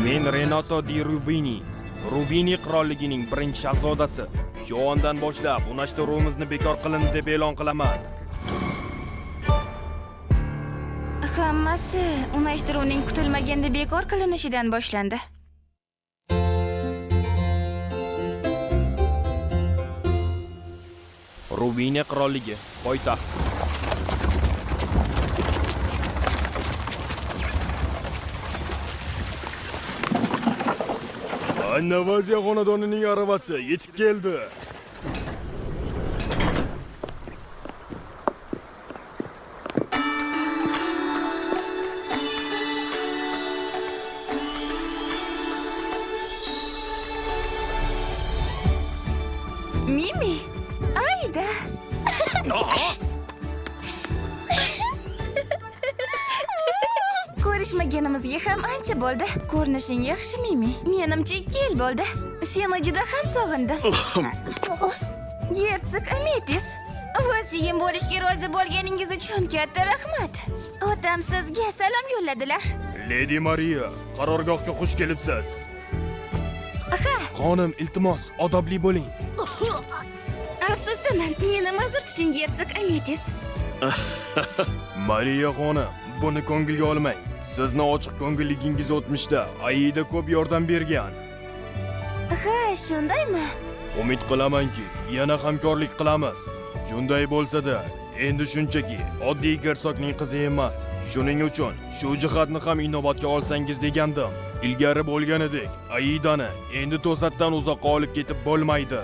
Men Renato di Rubini, Rubini qirolligining birinchi shahzodasi. Shu ondan boshlab unashtiruvimizni bekor qilindi deb e'lon qilaman. Hammasi unashtiruvning kutilmaganda bekor qilinishidan boshlandi. Rubini qirolligi, poytaxt. Annavaziya xonadonining aravasi yetib keldi. Mimi, Ayda. Ko'rishmaganimizga ham ancha bo'ldi. Ko'rinishing yaxshi, Mimi. Menimcha 2 yil bo'ldi. Seni juda ham sog'indim. Yersik Ametis. Vasiyim bo'lishga rozi bo'lganingiz uchun katta rahmat. Otam sizga salom yo'lladilar. Lady Maria, qarorgohga xush kelibsiz. Aha, Xonim, iltimos, odobli bo'ling. afsusdaman. Meni ma'zur tuting, Yersik Ametis. Maria xonim, buni ko'ngilga olmang. Sizni ochiq ko'ngilligingiz o'tmishda Aida ko'p yordam bergan. Ha, shundaymi? Umid qilamanki, yana hamkorlik qilamiz. Shunday bo'lsa-da, endi shunchaki oddiy gersogning qizi emas. Shuning uchun shu jihatni ham inobatga olsangiz degandim. Ilgari bo'lganidek, Aidani endi to'satdan uzoqqa olib ketib bo'lmaydi.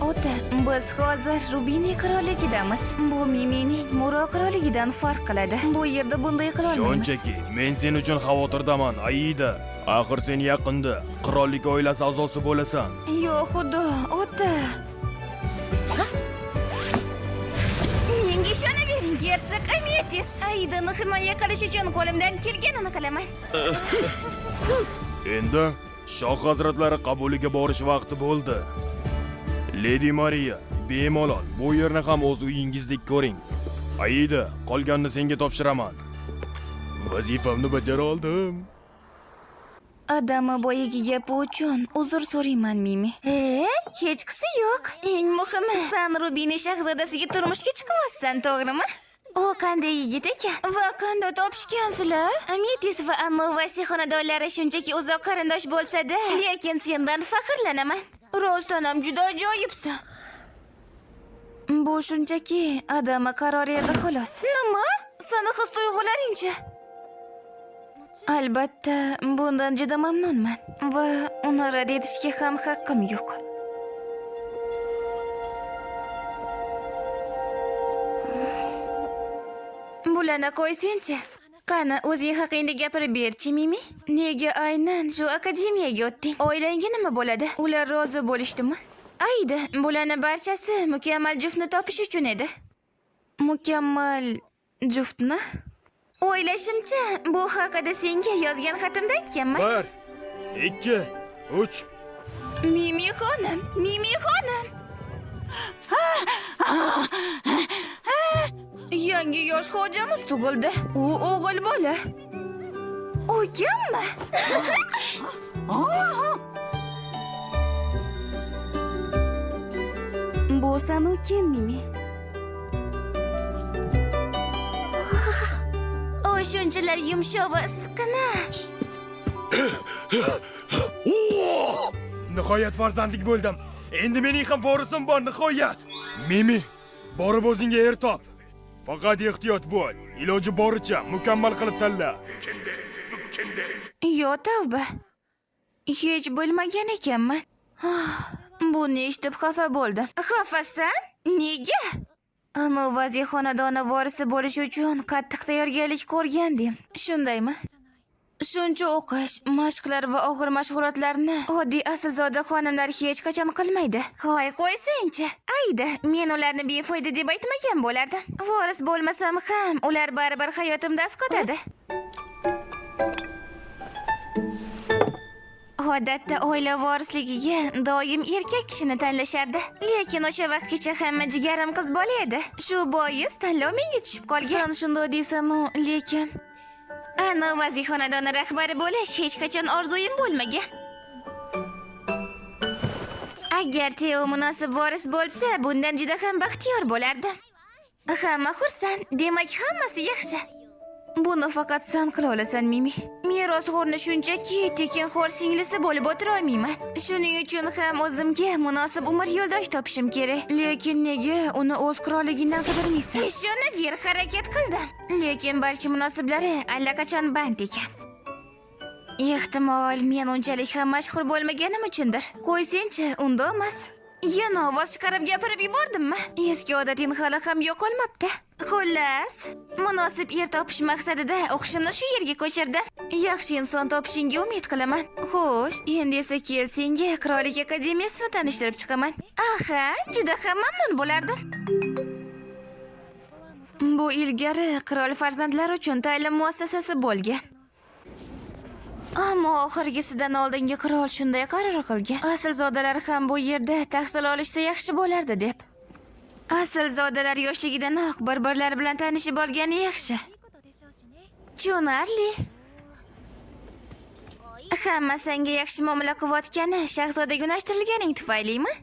Ota, biz hozir Rubini qirolligidamiz. Bu Mimining Muro qirolligidan farq qiladi. Bu yerda bunday qila olmaymiz. Shunchaki men sen uchun xavotirdaman, Aida. Axir sen yaqinda qirollik oilasi a'zosi bo'lasan. Yo'q, xudo, ota. Menga ishonavering, Gersog Ametis. Aidani himoya qilish uchun qo'limdan kelganini qilaman. Endi shoh hazratlari qabuliga borish vaqti bo'ldi. Lady Maria, bemalol bu yerni ham o'z uyingizdek ko'ring. Aida, qolganini senga topshiraman. Vazifamni bajara oldim. Adami boyagi gapi uchun uzr so'rayman, Mimi. Hech qisi yo'q. Eng muhimi, sen Rubini shahzodasiga turmushga chiqyapsan, to'g'rimi? U qanday yigit ekan? Va qanday topishgansizlar? Ametis va Annovasi xonadonlari shunchaki uzoq qarindosh bo'lsa-da, lekin sendan faxrlanaman. Rostdan ham juda ajoyibsan. Bu shunchaki adami qarori edi, xolos. Nima? Seni his-tuyg'ularing-chi? Albatta, bundan juda mamnunman va uni rad etishga ham haqqim yo'q. Bularni qo'ysin-chi. Qani, o'zing haqingda gapirib ber-chi, Mimi. Nega aynan shu akademiyaga o'tding? Oilangga nima bo'ladi? Ular rozi bo'lishdimi? Ayda, bularni barchasi mukammal juftni topish uchun edi. Mukammal juftni? O'ylashimcha, bu haqida senga yozgan xatimda aytganman. 1, 2, 3. Mimi xonim, Mimi xonim. Yangi yosh hojamiz tug'ildi. U o'g'il bola. O'g'ilmi? Bu Sanukin, Mimi. O shunchalar yumshoq va issiqqina. Nihoyat farzandlik bo'ldim. Endi mening ham vorisim bor, nihoyat. Mimi, borib o'zingga er top. Faqat ehtiyot bo'l. Iloji boricha mukammal qilib tanla. Yo, tavba. Hech bilmagan ekanman. Buni eshitib xafa bo'ldim. Xafasan? Nega? Annovazi xonadoni vorisi bo'lish uchun qattiq tayyorgarlik ko'rganding. Shundaymi? Shuncha o'qish, mashqlar va og'ir mashg'ulotlarni oddiy aslzoda xonimlar hech qachon qilmaydi. Hoy, qo'ysang-chi. Ayda, men ularni befoyda deb aytmagan bo'lardim. Voris bo'lmasam ham ular baribir hayotimda asqotadi. Odatda oila vorisligiga doim erkak kishini tanlashardi. Lekin o'sha vaqtgacha hamma jigarim qiz bola edi. Shu bois tanlov menga tushib qolgan. Sen shunday deysan-u, lekin Anovazi xonadoni rahbari bo'lish hech qachon orzuyim bo'lmagan. Agar Teo munosib voris bo'lsa, bundan juda ham baxtiyor bo'lardim. Hamma xursand, demak hammasi yaxshi. Buni faqat sen qila olasan, Mimi. Merosxo'rni shunchaki tekinxo'r singlisi bo'lib o'tira olmayman. Shuning uchun ham o'zimga munosib umr yo'ldosh topishim kerak. Lekin nega uni o'z qirolligidan qidirmaysan? Shuni ver harakat qildim. Lekin barcha munosiblari allaqachon band ekan. Ehtimol men unchalik ham mashhur bo'lmaganim uchundir. Qo'ysenchi, unda emas. Yana ovoz chiqarib gapirib yubordimmi? Eski odating hali ham yo'qolmabdi. Xullas, munosib er topish maqsadida o'qishimni shu yerga ko'chirdim. Yaxshi inson topishingga umid qilaman. Xo'sh, endi esa kel senga Qirollik akademiyasini tanishtirib chiqaman. Aha, juda ham mamnun bo'lardim. Bu ilgari qirol farzandlari uchun ta'lim muassasasi bo'lgan. Ammo oxirgisidan oldingi qirol shunday qaror qilgan. Aslzodalar ham bu yerda tahsil olishsa yaxshi bo'lardi deb. Aslzodalar yoshligidanoq bir-birlari bilan tanishib olgani yaxshi. Tushunarli. Hamma senga yaxshi muomala qilayotgani shahzodaga unashtirilganing tufaylimi?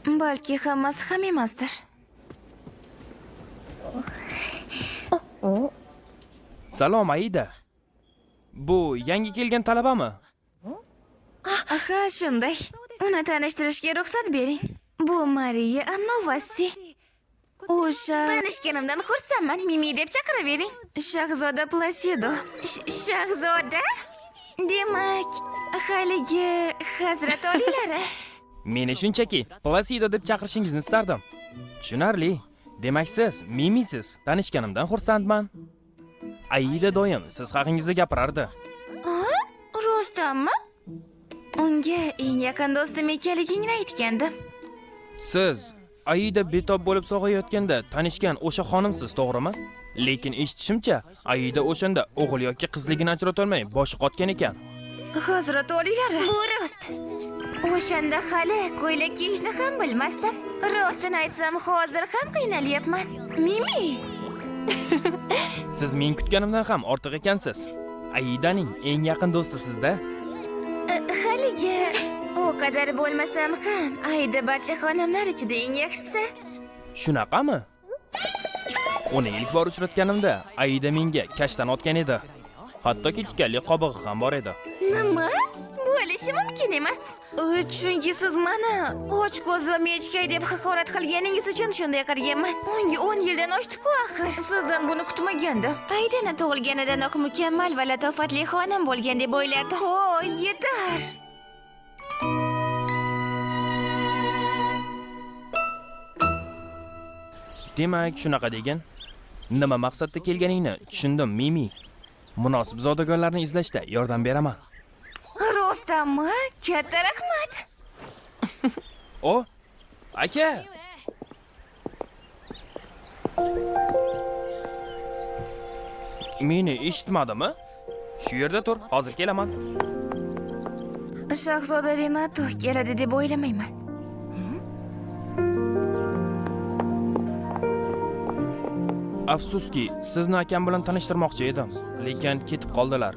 Balki hammasi ham emasdir. Salom Aida. Bu yangi kelgan talabami? Aha, shunday. Uni tanishtirishga ruxsat bering. Bu Mariya Annovasi. O'sha tanishganimdan xursandman. Mimi deb chaqiravering. Shahzoda Placido. Shahzoda? Demak, haligi hazrat oliylari. Meni shunchaki Placido deb chaqirishingizni istardim. Tushunarli. Demak siz Mimisiz. Tanishganimdan xursandman. Aida doim siz haqingizda gapirardi. Rostdanmi? Unga eng yaqin do'stim ekanligingni aytgandim. Siz Aida betob bo'lib sog'ayotganda tanishgan o'sha xonimsiz, to'g'rimi? Lekin eshitishimcha, Aida o'shanda o'g'il yoki qizligini ajrata olmay boshi qotgan ekan. Hazrat oliylari. Bu rost. O'shanda hali ko'ylak kiyishni ham bilmasdim. Rostini aytsam, hozir ham qiynalyapman. Mimi. Siz men kutganimdan ham ortiq ekansiz. Aidaning eng yaqin do'stisizda. Haligi o qadar bo'lmasam ham, Aida barcha xonimlar ichida eng yaxshisi. Shunaqami? Uni ilk bor uchratganimda Aida menga kashtan otgan edi. Hattoki tikanli qobig'i ham bor edi. Nima? Bo'lishi mumkin emas. Chunki siz meni och ko'z va mechkay deb haqorat qilganingiz uchun shunday qilganman. Unga 10 yildan oshdi-ku axir. Sizdan buni kutmagandim. Aidani tug'ilganidanoq mukammal va latofatli xonim bo'lgan deb o'ylardim. Ho, yetar. Demak, shunaqa degan. Nima maqsadda kelganingni tushundim, Mimi. Munosib zodagonlarni izlashda yordam beraman. Rostdanmi? Katta rahmat. O, aka. Meni eshitmadimi? Shu yerda tur, hozir kelaman. Shahzoda Renato keladi deb o'ylamayman. Afsuski, sizni akam bilan tanishtirmoqchi edim, lekin ketib qoldilar.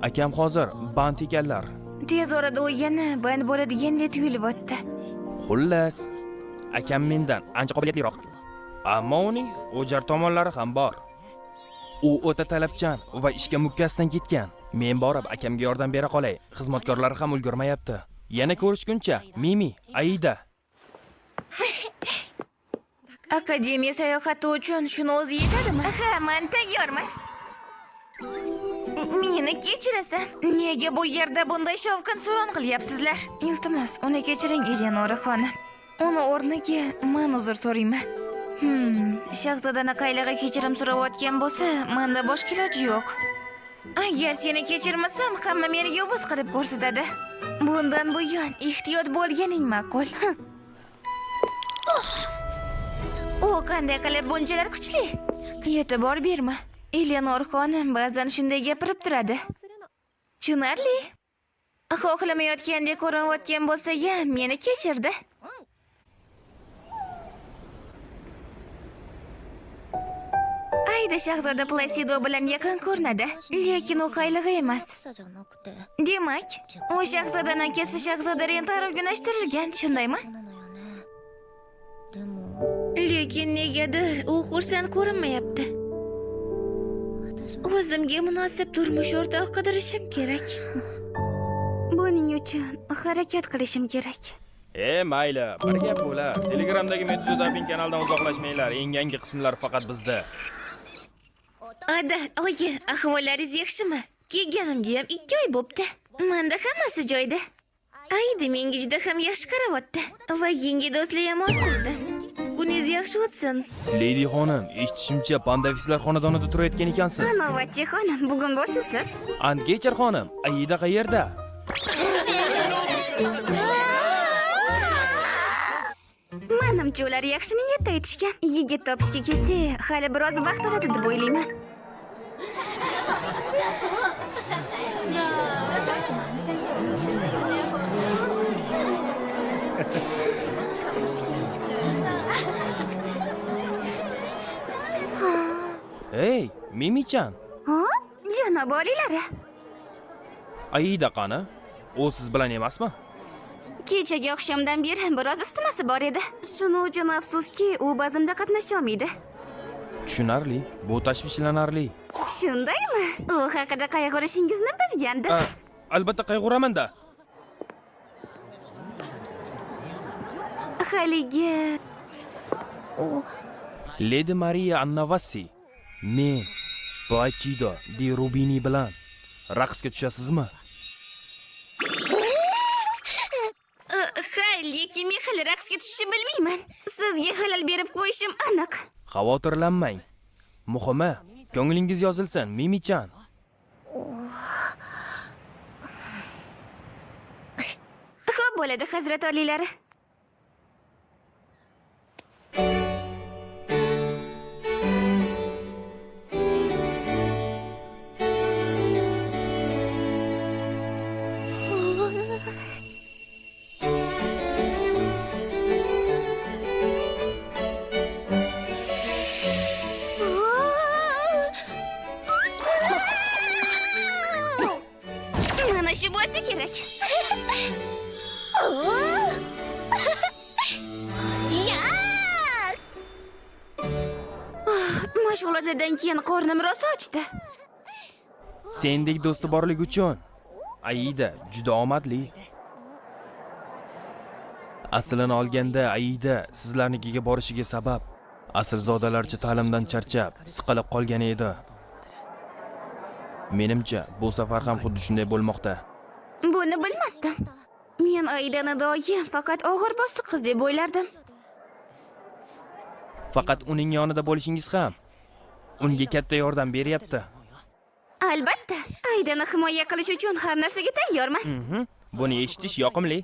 Akam hozir band ekanlar. Tez orada u yana band bo'ladigandek tuyulyapti. Xullas, akam mendan ancha qobiliyatliroq. Ammo uning o'jar tomonlari ham bor. U o'ta talabchan va ishga mukkasidan ketgan. Men borib akamga yordam bera qolay. Xizmatkorlar ham ulgurmayapti. Yana ko'rishguncha, Mimi, Aida. Akademiya sayohati uchun shuni o'zi yetadimi? Ha, men tayyorman. Meni kechirasan. Nega bu yerda bunday shovqin-suron qilyapsizlar? Iltimos, uni kechiring, Eleonora xonim. Uni o'rniga men uzr so'rayman. Shahzodani qaylig'i kechirim so'rayotgan bo'lsa, menda boshqa iloji yo'q. Agar seni kechirmasam, hamma meni yovuz qilib ko'rsatadi. Bundan buyon ehtiyot bo'lganing ma'qul. O qanday qilib bunchalar kuchli? E'tibor berma. Eleonor xonim ba'zan shunday gapirib turadi. Tushunarli. Xohlamayotgandek ko'rinayotgan bo'lsa-ham meni kechirdi. Aida shahzoda Placido bilan yaqin ko'rinadi, lekin u qaylig'i emas. Demak, u shahzodaning akasi shahzoda Rentaro gunashtirilgan, shundaymi? Lekin negadir u xursand ko'rinmayapti. O'zimga munosib turmush o'rtoq qidirishim kerak. Buning uchun harakat qilishim kerak. Mayli, bir gap bo'lar. Telegramdagi Meduza Dubbing kanaldan uzoqlashmanglar. Eng yangi qismlar faqat bizda. Ada, oyi, ahvollaringiz yaxshimi? Kelganimga ham 2 oy bo'pti. Menda hammasi joyida. Ayda menga juda ham yaxshi qaryapti va yangi do'stlar ham orttirdi. Kuningiz yaxshi o'tsin. Lady xonim, eshitishimcha Pandavislar xonadonida turayotgan ekansiz. Anovatchi xonim, bugun boshmisiz? Antgecher xonim, Aida qayerda? Menimcha ular yaxshi niyatda aytishgan. Yigit topishga kelsa, hali biroz vaqt oladi deb o'ylayman. Hey, Mimi-chan. Ha? Janob oliylari. Aida qani? U siz bilan emasmi? Kechagi oqshomdan beri biroz isitmasi bor edi. Shuning uchun afsuski, u ba'zimda qatnasha olmaydi. Tushunarli, bu tashvishlanarli. Shundaymi? U haqida qayg'urishingizni bilgandim. Albatta qayg'uraman-da. Haligi Lady Maria Annavasi, men Placido di Rubini bilan raqsga tushasizmi? lekin men hali raqsga tushishni bilmayman. Sizga xalal berib qo'yishim aniq. Xavotirlanmang. Muhimi, ko'nglingiz yozilsin, Mimi-chan. Xo'p bo'ladi, hazrat oliylari. Mana shu bo'lsa kerak. Mashg'ulotlardan keyin qornim rosa ochdi. Sendek do'sti borligi uchun Aida juda omadli. Aslini olganda Aida sizlarnikiga borishiga sabab asrzodalarcha ta'limdan charchab, siqilib qolgan edi. Menimcha, bu safar ham xuddi shunday bo'lmoqda. Buni bilmasdim. Men Aidani doim faqat og'ir bosti qiz deb o'ylardim. Faqat uning yonida bo'lishingiz ham unga katta yordam beryapti. Albatta, Aidani himoya qilish uchun har narsaga tayyorman. Buni eshitish yoqimli.